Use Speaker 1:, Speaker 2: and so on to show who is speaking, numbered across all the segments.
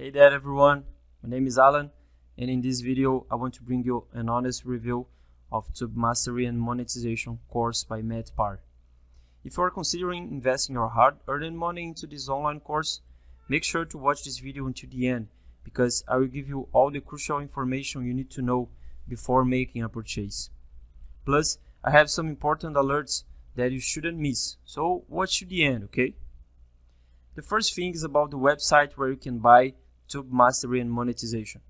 Speaker 1: Hey there everyone, my name is Alan, and in this video I want to bring you an honest review of Tube Mastery and Monetization course by Matt Parr. If you are considering investing your hard-earned money into this online course, make sure to watch this video until the end, because I will give you all the crucial information you need to know before making a purchase. Plus, I have some important alerts that you shouldn't miss, so watch to the end, okay? The first thing is about the website where you can buy Tube Mastery and Monetization.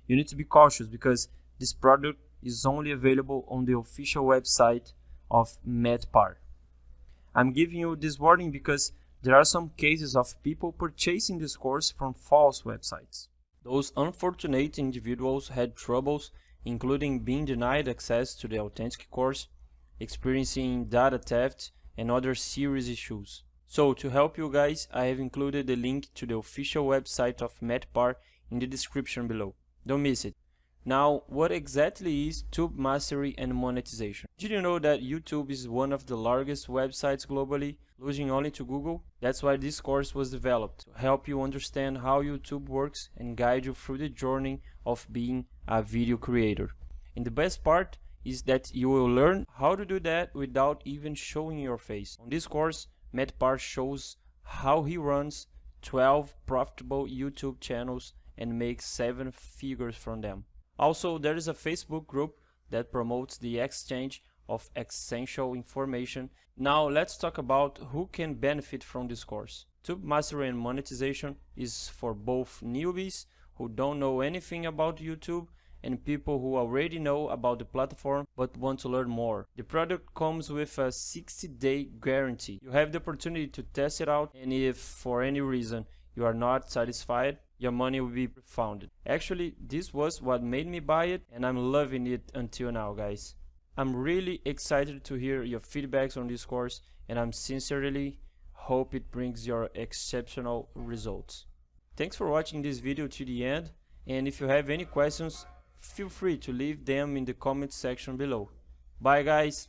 Speaker 1: You need to be cautious because this product is only available on the official website of Matt Parr. I'm giving you this warning because there are some cases of people purchasing this course from false websites. Those unfortunate individuals had troubles, including being denied access to the authentic course, experiencing data theft, and other serious issues. So to help you guys, I have included the link to the official website of Matt Parr in the description below. Don't miss it. Now, what exactly is Tube Mastery and Monetization? Did you know that YouTube is one of the largest websites globally, losing only to Google? That's why this course was developed, to help you understand how YouTube works and guide you through the journey of being a video creator. And the best part is that you will learn how to do that without even showing your face. On this course, Matt Parr shows how he runs 12 profitable YouTube channels and makes 7 figures from them. Also, there is a Facebook group that promotes the exchange of essential information. Now let's talk about who can benefit from this course. Tube Mastery and Monetization is for both newbies who don't know anything about YouTube and people who already know about the platform but want to learn more. The product comes with a 60-day guarantee. You have the opportunity to test it out, and if for any reason you are not satisfied, your money will be refunded. Actually, this was what made me buy it, and I'm loving it until now, guys. I'm really excited to hear your feedbacks on this course, and I'm sincerely hope it brings your exceptional results. Thanks for watching this video to the end, and if you have any questions, feel free to leave them in the comment section below. Bye guys!